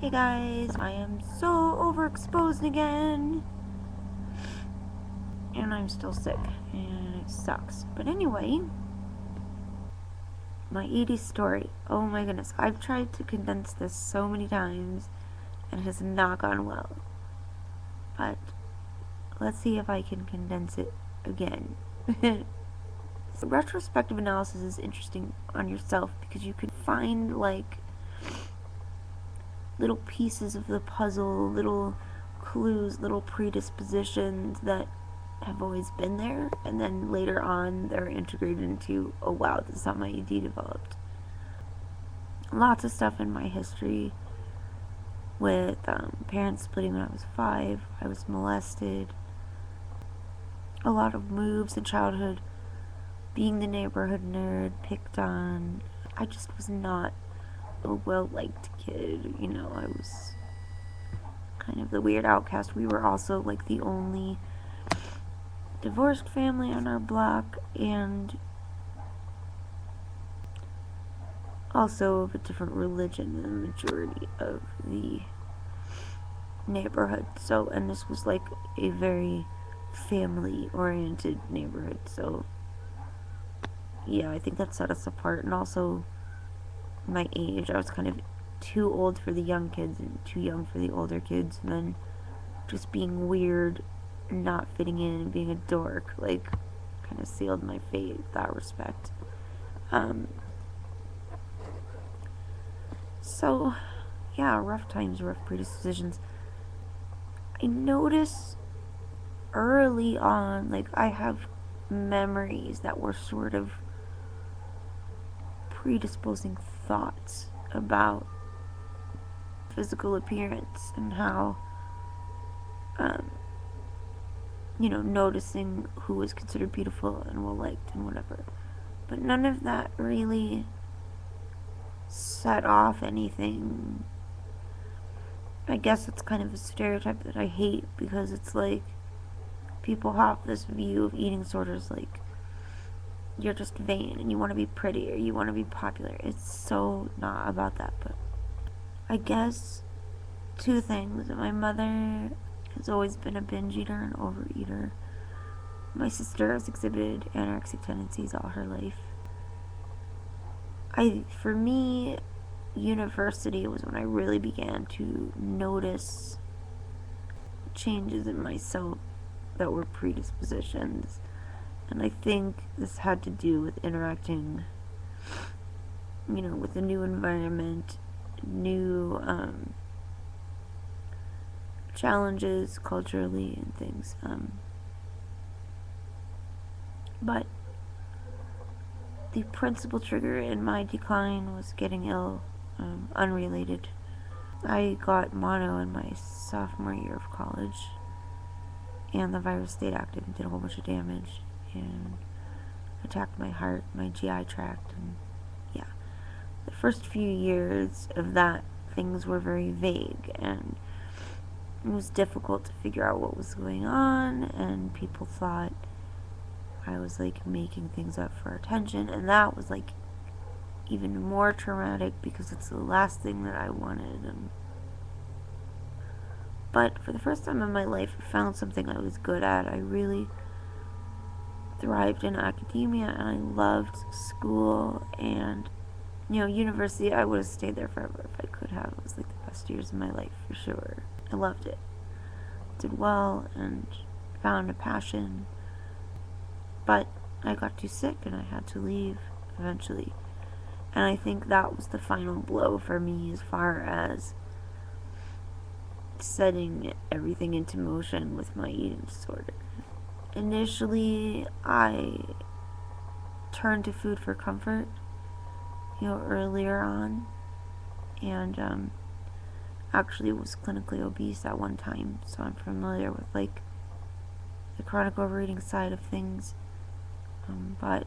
Hey guys, I am so overexposed again. And I'm still sick, and it sucks. But anyway, my ED story. Oh my goodness, I've tried to condense this so many times, and it has not gone well. But let's see if I can condense it again. So retrospective analysis is interesting on yourself because you can find like little pieces of the puzzle, little clues, little predispositions that have always been there, and then later on they're integrated into, oh wow, this is how my ED developed. Lots of stuff in my history with parents splitting when I was 5. I was molested. A lot of moves in childhood. Being the neighborhood nerd, picked on. I just was not a well-liked kid, you know. I was kind of the weird outcast. We were also like the only divorced family on our block, and also of a different religion than the majority of the neighborhood. So, and this was like a very family-oriented neighborhood. So, yeah, I think that set us apart. And also, my age, I was kind of too old for the young kids and too young for the older kids. And then just being weird, not fitting in, and being a dork, like, kind of sealed my fate in that respect. So, yeah, rough times, rough predispositions. I notice early on, like, I have memories that were sort of predisposing thoughts about physical appearance and how, you know, noticing who was considered beautiful and well liked and whatever. But none of that really set off anything. I guess it's kind of a stereotype that I hate, because it's like people have this view of eating disorders like you're just vain and you want to be pretty or you want to be popular. It's so not about that. But I guess 2 things. My mother has always been a binge eater and overeater. My sister has exhibited anorexic tendencies all her life. For me, university was when I really began to notice changes in myself that were predispositions. And I think this had to do with interacting, you know, with a new environment, new challenges culturally and things. But the principal trigger in my decline was getting ill, unrelated. I got mono in my sophomore year of college, and the virus stayed active and did a whole bunch of damage and attacked my heart, my GI tract, and yeah. The first few years of that, things were very vague, and it was difficult to figure out what was going on, and people thought I was like making things up for attention, and that was like even more traumatic because it's the last thing that I wanted. But for the first time in my life, I found something I was good at. I really thrived in academia, and I loved school, and, you know, university, I would have stayed there forever if I could have. It was like the best years of my life for sure. I loved it. Did well and found a passion. But I got too sick and I had to leave eventually. And I think that was the final blow for me as far as setting everything into motion with my eating disorder. Initially, I turned to food for comfort, you know, earlier on. And actually was clinically obese at one time. So I'm familiar with, like, the chronic overeating side of things. But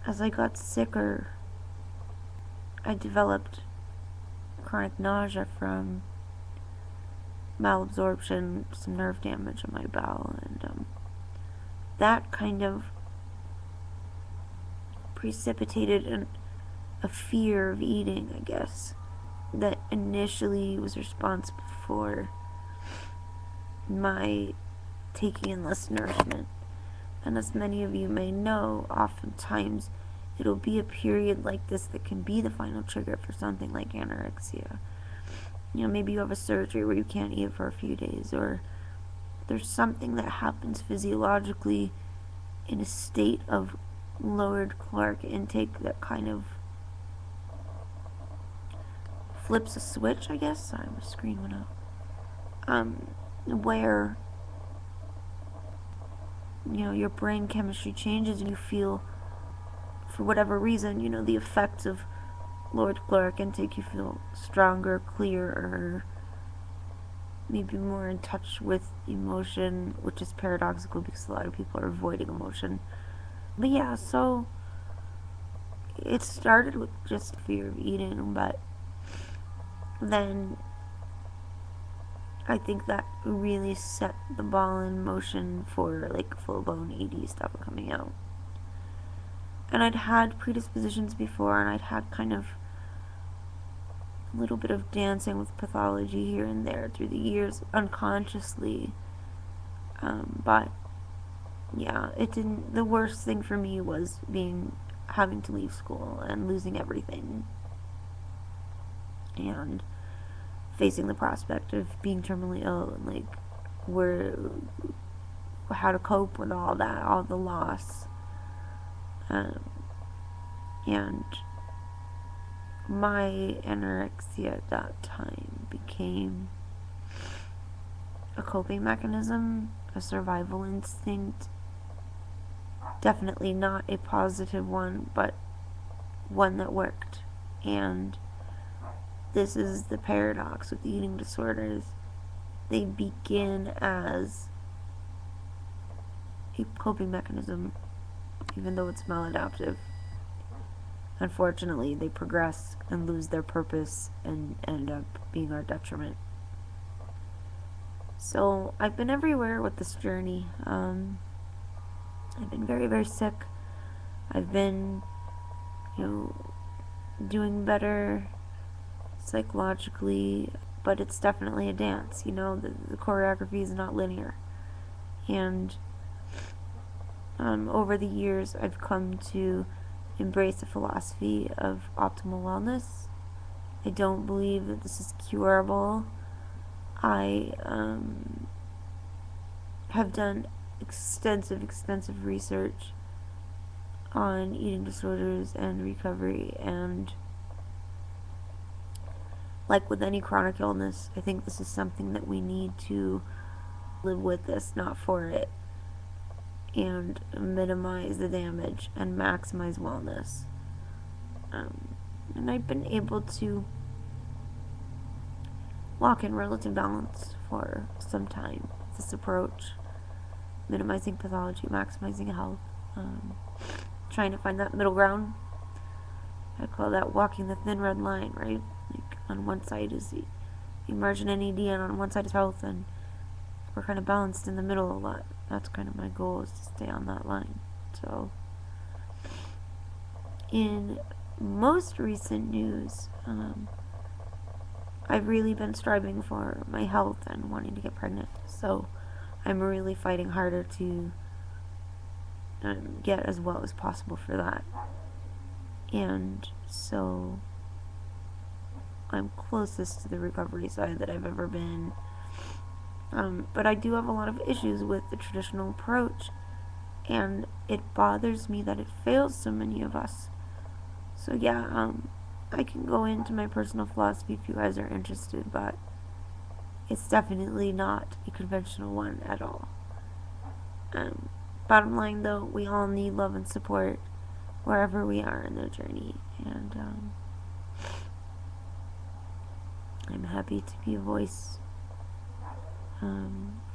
as I got sicker, I developed chronic nausea from malabsorption, some nerve damage in my bowel, and that kind of precipitated a fear of eating, I guess. that initially was responsible for my taking in less nourishment. And as many of you may know, oftentimes it'll be a period like this that can be the final trigger for something like anorexia. You know, maybe you have a surgery where you can't eat for a few days, or there's something that happens physiologically in a state of lowered caloric intake that kind of flips a switch, I guess. Sorry, my screen went out. Where, you know, your brain chemistry changes and you feel, for whatever reason, you know, the effects of lowered caloric intake, you feel stronger, clearer, maybe more in touch with emotion, which is paradoxical because a lot of people are avoiding emotion. But yeah, so it started with just fear of eating, but then I think that really set the ball in motion for like full-blown ED stuff coming out. And I'd had predispositions before, and I'd had kind of a little bit of dancing with pathology here and there through the years, unconsciously. But yeah, it didn't. The worst thing for me was having to leave school and losing everything, and facing the prospect of being terminally ill, and like how to cope with all that, all the loss, and my anorexia at that time became a coping mechanism, a survival instinct. Definitely not a positive one, but one that worked. And this is the paradox with eating disorders. They begin as a coping mechanism, even though it's maladaptive. Unfortunately, they progress and lose their purpose and end up being our detriment. So I've been everywhere with this journey. I've been very, very sick. I've been, doing better psychologically, but it's definitely a dance. The choreography is not linear. And over the years, I've come to embrace a philosophy of optimal wellness. I don't believe that this is curable. I have done extensive research on eating disorders and recovery, and like with any chronic illness, I think this is something that we need to live with this, not for it, and minimize the damage and maximize wellness. And I've been able to walk in relative balance for some time with this approach, minimizing pathology, maximizing health, trying to find that middle ground. I call that walking the thin red line, right? Like on one side is the emergent NED, and on one side is health, and we're kind of balanced in the middle a lot. That's kind of my goal, is to stay on that line. So, in most recent news, I've really been striving for my health and wanting to get pregnant. So, I'm really fighting harder to get as well as possible for that. And so I'm closest to the recovery side that I've ever been. But I do have a lot of issues with the traditional approach, and it bothers me that it fails so many of us. So yeah, I can go into my personal philosophy if you guys are interested, but it's definitely not a conventional one at all. Bottom line though, we all need love and support wherever we are in the journey, and I'm happy to be a voice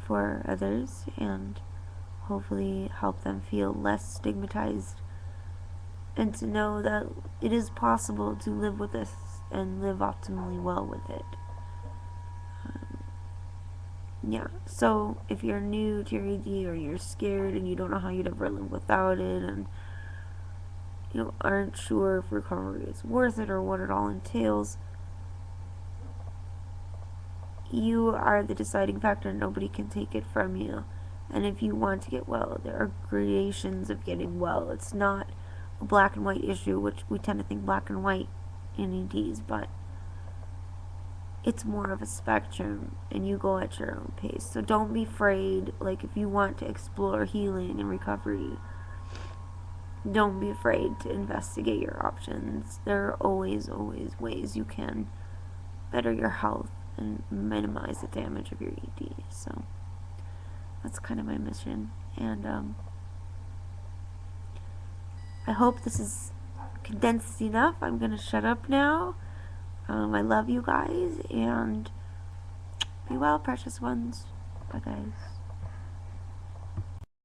for others, and hopefully help them feel less stigmatized, and to know that it is possible to live with this and live optimally well with it. Yeah, so if you're new to your ED, or you're scared and you don't know how you'd ever live without it, and aren't sure if recovery is worth it or what it all entails, you are the deciding factor. Nobody can take it from you. And if you want to get well, there are gradations of getting well. It's not a black and white issue, which we tend to think black and white in EDs, but it's more of a spectrum, and you go at your own pace. So don't be afraid. Like, if you want to explore healing and recovery, don't be afraid to investigate your options. There are always ways you can better your health and minimize the damage of your ED. So that's kind of my mission, and I hope this is condensed enough. I'm gonna shut up now. I love you guys, and be well, precious ones. Bye, guys.